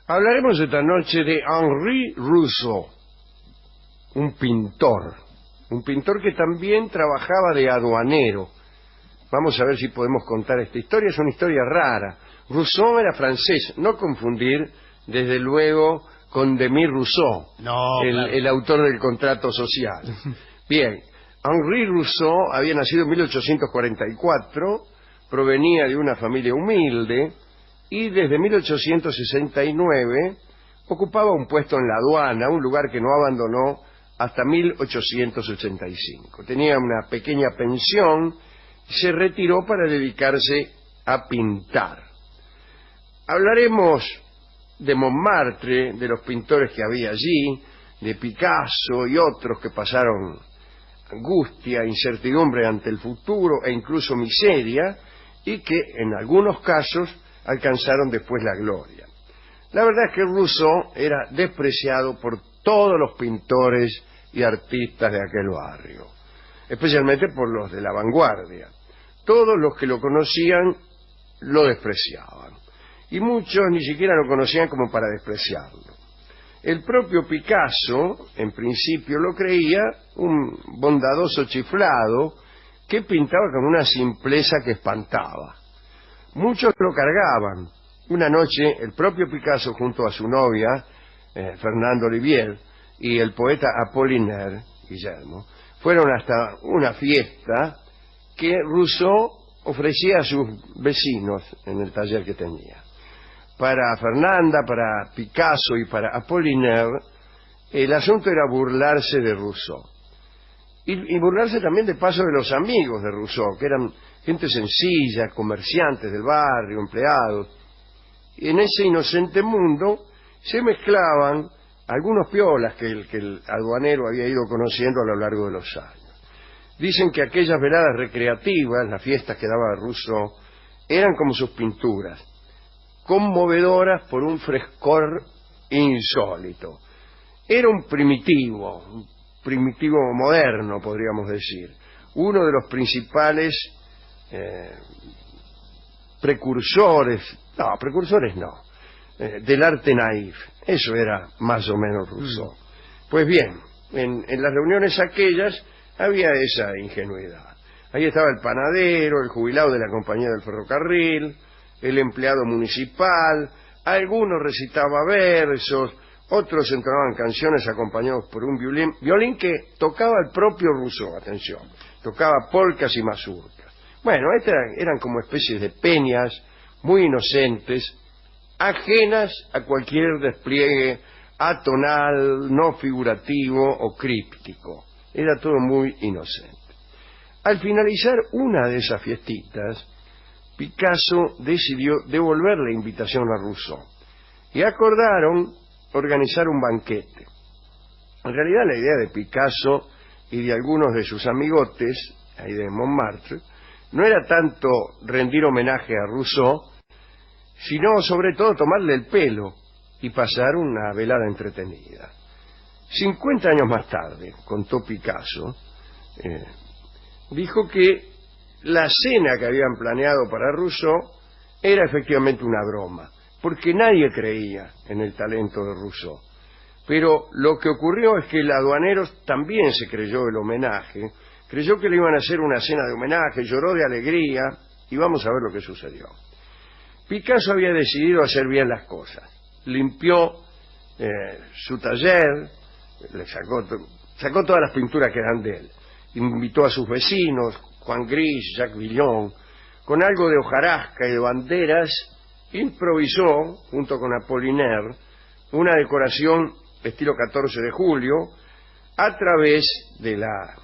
Hablaremos esta noche de Henri Rousseau, un pintor que también trabajaba de aduanero. Vamos a ver si podemos contar esta historia. Es una historia rara. Rousseau era francés, no confundir, desde luego, con Denis Rousseau, el autor del contrato social. Bien, Henri Rousseau había nacido en 1844, provenía de una familia humilde y desde 1869 ocupaba un puesto en la aduana, un lugar que no abandonó hasta 1885. Tenía una pequeña pensión y se retiró para dedicarse a pintar. Hablaremos de Montmartre, de los pintores que había allí, de Picasso y otros que pasaron angustia, incertidumbre ante el futuro e incluso miseria, y que en algunos casos alcanzaron después la gloria. La verdad es que Rousseau era despreciado por todos los pintores y artistas de aquel barrio, especialmente por los de la vanguardia. Todos los que lo conocían lo despreciaban, y muchos ni siquiera lo conocían como para despreciarlo. El propio Picasso, en principio, lo creía un bondadoso chiflado que pintaba con una simpleza que espantaba. Muchos lo cargaban. Una noche, el propio Picasso, junto a su novia, Fernande Olivier, y el poeta Apollinaire, Guillermo, fueron hasta una fiesta que Rousseau ofrecía a sus vecinos en el taller que tenía. Para Fernanda, para Picasso y para Apollinaire, el asunto era burlarse de Rousseau. Y burlarse también de paso de los amigos de Rousseau, que eran gente sencilla, comerciantes del barrio, empleados. Y en ese inocente mundo se mezclaban algunos piolas que el aduanero había ido conociendo a lo largo de los años. Dicen que aquellas veladas recreativas, las fiestas que daba Rousseau, eran como sus pinturas, conmovedoras por un frescor insólito. Era un primitivo moderno, podríamos decir, uno de los principales precursores del arte naif. Eso era más o menos Rousseau. Pues bien, en las reuniones aquellas había esa ingenuidad. Ahí estaba el panadero, el jubilado de la compañía del ferrocarril, el empleado municipal, algunos recitaban versos, otros entonaban canciones acompañados por un violín que tocaba el propio Rousseau, atención, tocaba polcas y mazurcas. Bueno, estas eran como especies de peñas muy inocentes, ajenas a cualquier despliegue atonal, no figurativo o críptico. Era todo muy inocente. Al finalizar una de esas fiestitas, Picasso decidió devolver la invitación a Rousseau y acordaron organizar un banquete. En realidad la idea de Picasso y de algunos de sus amigotes, ahí de Montmartre, no era tanto rendir homenaje a Rousseau, sino sobre todo tomarle el pelo y pasar una velada entretenida. 50 años más tarde, contó Picasso, dijo que la cena que habían planeado para Rousseau era efectivamente una broma, porque nadie creía en el talento de Rousseau. Pero lo que ocurrió es que el aduanero también se creyó el homenaje, creyó que le iban a hacer una cena de homenaje, lloró de alegría, y vamos a ver lo que sucedió. Picasso había decidido hacer bien las cosas. Limpió su taller, le sacó todas las pinturas que eran de él. Invitó a sus vecinos, Juan Gris, Jacques Villon, con algo de hojarasca y de banderas, improvisó, junto con Apollinaire, una decoración estilo 14 de julio. A través de la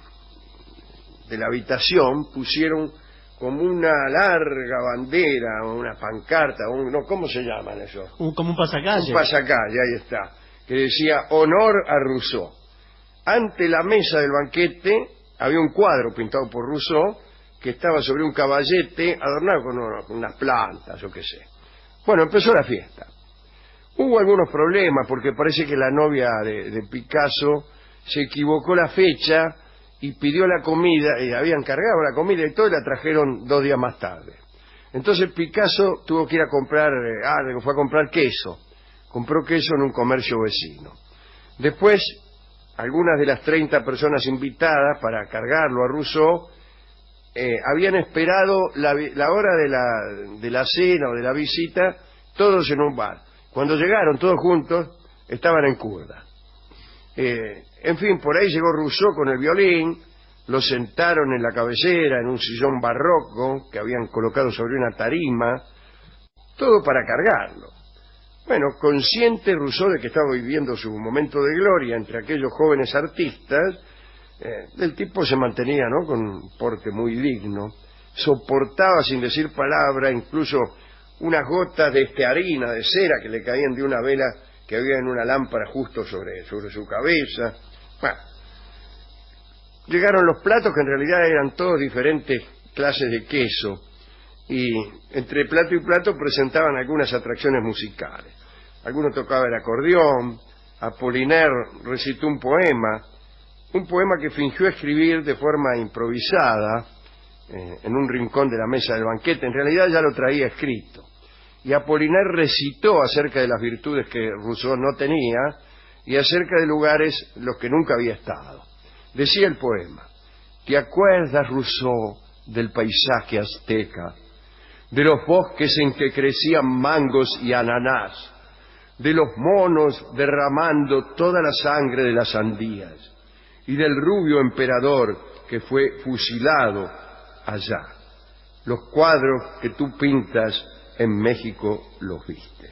habitación pusieron como una larga bandera, o una pancarta, ¿cómo se llaman esos? Como un pasacalle. Un pasacalle, ahí está, que decía honor a Rousseau. Ante la mesa del banquete había un cuadro pintado por Rousseau que estaba sobre un caballete adornado con unas plantas, o qué sé. Bueno, empezó la fiesta. Hubo algunos problemas porque parece que la novia de Picasso se equivocó la fecha y pidió la comida, y habían cargado la comida y todo, y la trajeron 2 días más tarde. Entonces Picasso tuvo que ir a comprar algo, fue a comprar queso. compró queso en un comercio vecino. Después, algunas de las 30 personas invitadas para cargarlo a Rousseau habían esperado la hora de la cena o de la visita, todos en un bar. Cuando llegaron todos juntos, estaban en curda. En fin, por ahí llegó Rousseau con el violín, lo sentaron en la cabecera, en un sillón barroco que habían colocado sobre una tarima, todo para cargarlo. Bueno, consciente Rousseau de que estaba viviendo su momento de gloria entre aquellos jóvenes artistas, el tipo se mantenía, ¿no?, con un porte muy digno, soportaba sin decir palabra incluso unas gotas de estearina, de cera, que le caían de una vela que había en una lámpara justo sobre su cabeza. Bueno, llegaron los platos, que en realidad eran todos diferentes clases de queso, y entre plato y plato presentaban algunas atracciones musicales. Alguno tocaba el acordeón, Apollinaire recitó un poema que fingió escribir de forma improvisada en un rincón de la mesa del banquete. En realidad ya lo traía escrito. Y Apollinaire recitó acerca de las virtudes que Rousseau no tenía y acerca de lugares los que nunca había estado. Decía el poema: ¿te acuerdas, Rousseau, del paisaje azteca, de los bosques en que crecían mangos y ananás, de los monos derramando toda la sangre de las sandías, y del rubio emperador que fue fusilado allá? Los cuadros que tú pintas en México los viste.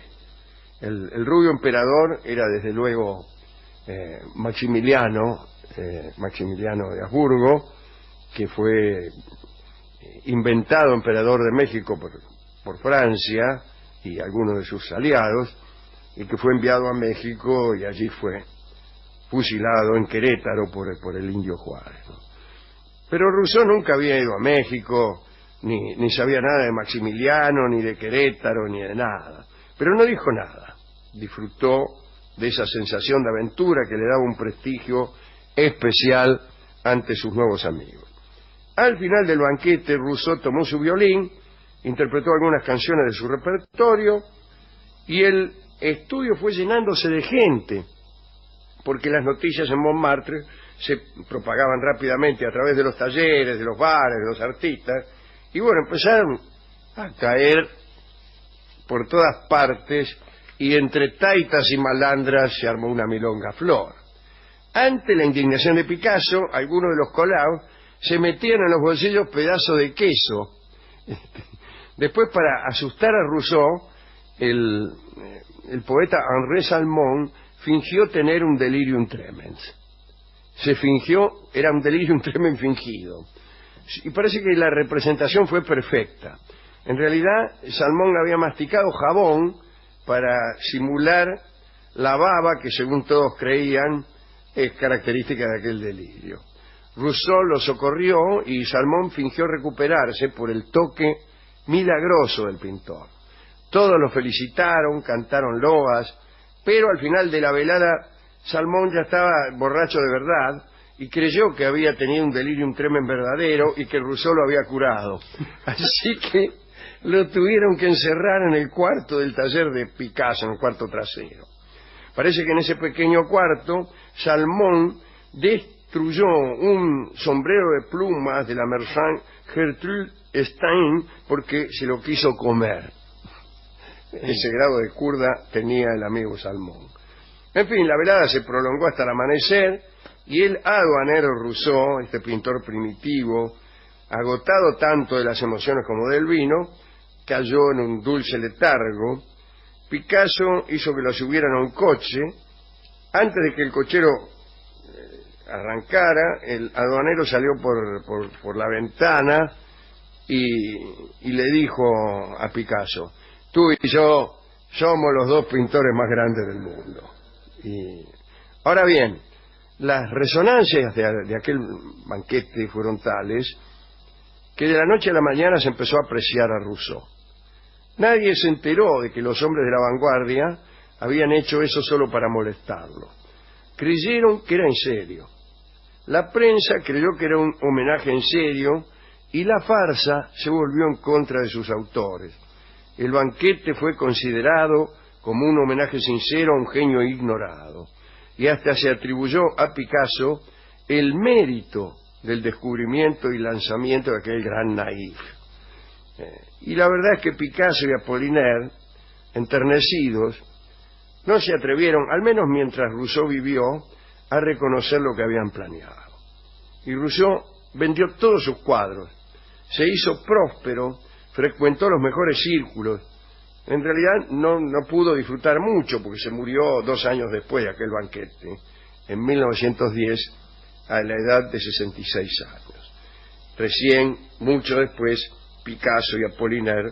El rubio emperador era desde luego Maximiliano de Habsburgo, que fue inventado emperador de México por Francia y algunos de sus aliados, y que fue enviado a México y allí fue fusilado en Querétaro por el Indio Juárez, ¿no? Pero Rousseau nunca había ido a México, ni sabía nada de Maximiliano, ni de Querétaro, ni de nada. Pero no dijo nada. Disfrutó de esa sensación de aventura que le daba un prestigio especial ante sus nuevos amigos. Al final del banquete, Rousseau tomó su violín, interpretó algunas canciones de su repertorio, y el estudio fue llenándose de gente, porque las noticias en Montmartre se propagaban rápidamente a través de los talleres, de los bares, de los artistas, y bueno, empezaron a caer por todas partes, y entre taitas y malandras se armó una milonga flor. Ante la indignación de Picasso, algunos de los colados se metían en los bolsillos pedazos de queso. Después, para asustar a Rousseau, el poeta Henri Salmon fingió tener un delirium tremens. Era un delirium tremens fingido. Y parece que la representación fue perfecta. En realidad, Salmon había masticado jabón para simular la baba que, según todos creían, es característica de aquel delirio. Rousseau lo socorrió y Salmon fingió recuperarse por el toque milagroso del pintor. Todos lo felicitaron, cantaron loas, pero al final de la velada Salmon ya estaba borracho de verdad y creyó que había tenido un delirium tremens verdadero y que Rousseau lo había curado. Así que lo tuvieron que encerrar en el cuarto del taller de Picasso, en el cuarto trasero. Parece que en ese pequeño cuarto Salmon destruyó un sombrero de plumas de la Merchant Gertrude Stein porque se lo quiso comer. Ese grado de curda tenía el amigo Salmon. En fin, la velada se prolongó hasta el amanecer y el aduanero Rousseau, este pintor primitivo, agotado tanto de las emociones como del vino, cayó en un dulce letargo. Picasso hizo que lo subieran a un coche. Antes de que el cochero arrancara, el aduanero salió por la ventana y le dijo a Picasso: tú y yo somos los dos pintores más grandes del mundo. Y ahora bien, las resonancias de aquel banquete fueron tales que de la noche a la mañana se empezó a apreciar a Rousseau. Nadie se enteró de que los hombres de la vanguardia habían hecho eso solo para molestarlo. Creyeron que era en serio. La prensa creyó que era un homenaje en serio y la farsa se volvió en contra de sus autores. El banquete fue considerado como un homenaje sincero a un genio ignorado, y hasta se atribuyó a Picasso el mérito del descubrimiento y lanzamiento de aquel gran naïf. Y la verdad es que Picasso y Apollinaire, enternecidos, no se atrevieron, al menos mientras Rousseau vivió, a reconocer lo que habían planeado. Y Rousseau vendió todos sus cuadros, se hizo próspero, frecuentó los mejores círculos. En realidad no pudo disfrutar mucho porque se murió 2 años después de aquel banquete, en 1910, a la edad de 66 años. Recién, mucho después, Picasso y Apollinaire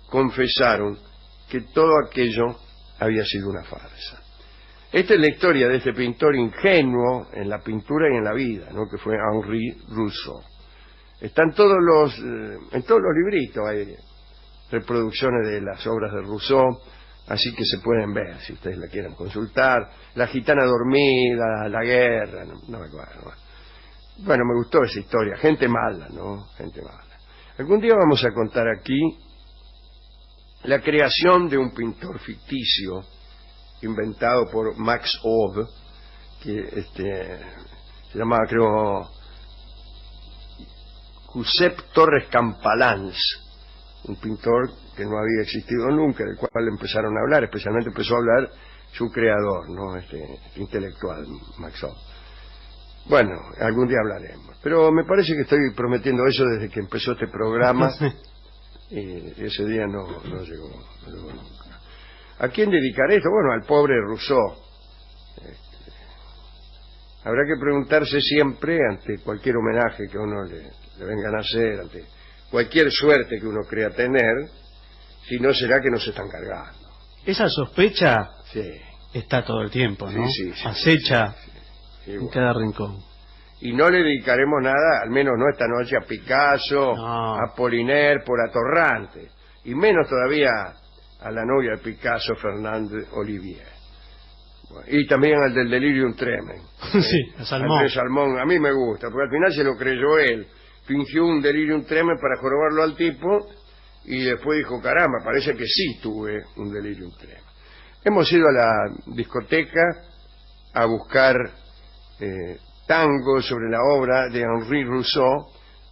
confesaron que todo aquello había sido una farsa. Esta es la historia de este pintor ingenuo en la pintura y en la vida, ¿no?, que fue Henri Rousseau. Están en todos los libritos, hay reproducciones de las obras de Rousseau, así que se pueden ver si ustedes la quieren consultar. La gitana dormida, la guerra, no me acuerdo. Bueno, me gustó esa historia, gente mala, ¿no? Gente mala. Algún día vamos a contar aquí la creación de un pintor ficticio inventado por Max Aube, que se llamaba, creo, Josep Torres Campalans, un pintor que no había existido nunca, del cual empezaron a hablar, especialmente empezó a hablar su creador, ¿no?, este intelectual, Max Aube. Bueno, algún día hablaremos, pero me parece que estoy prometiendo eso desde que empezó este programa, y ese día no llegó nunca. ¿A quién dedicar esto? Bueno, al pobre Rousseau. Habrá que preguntarse siempre, ante cualquier homenaje que a uno le vengan a hacer, ante cualquier suerte que uno crea tener, si no será que nos están cargando. Esa sospecha Sí. está todo el tiempo, ¿no? Sí, acecha sí, en bueno. cada rincón. Y no le dedicaremos nada, al menos no esta noche, a Picasso, No. a Apollinaire por atorrante, y menos todavía a la novia de Picasso, Fernande Olivier. Bueno, y también al del Delirium Tremens. Sí, a Salmón. Andrés Salmón, a mí me gusta, porque al final se lo creyó él. Fingió un Delirium Tremens para jorobarlo al tipo, y después dijo, caramba, parece que sí tuve un Delirium Tremens. Hemos ido a la discoteca a buscar tango sobre la obra de Henri Rousseau,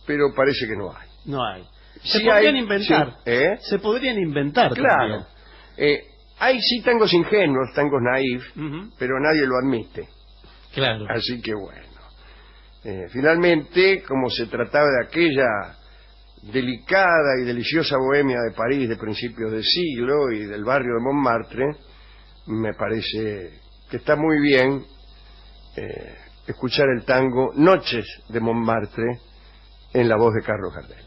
pero parece que no hay. No hay. Se Sí podrían hay, inventar. sí, Se podrían inventar. Claro. Hay sí tangos ingenuos, tangos naif, Ujú. pero nadie lo admite. Claro. Así que bueno. Finalmente, como se trataba de aquella delicada y deliciosa bohemia de París de principios de siglo y del barrio de Montmartre, me parece que está muy bien escuchar el tango Noches de Montmartre en la voz de Carlos Gardel.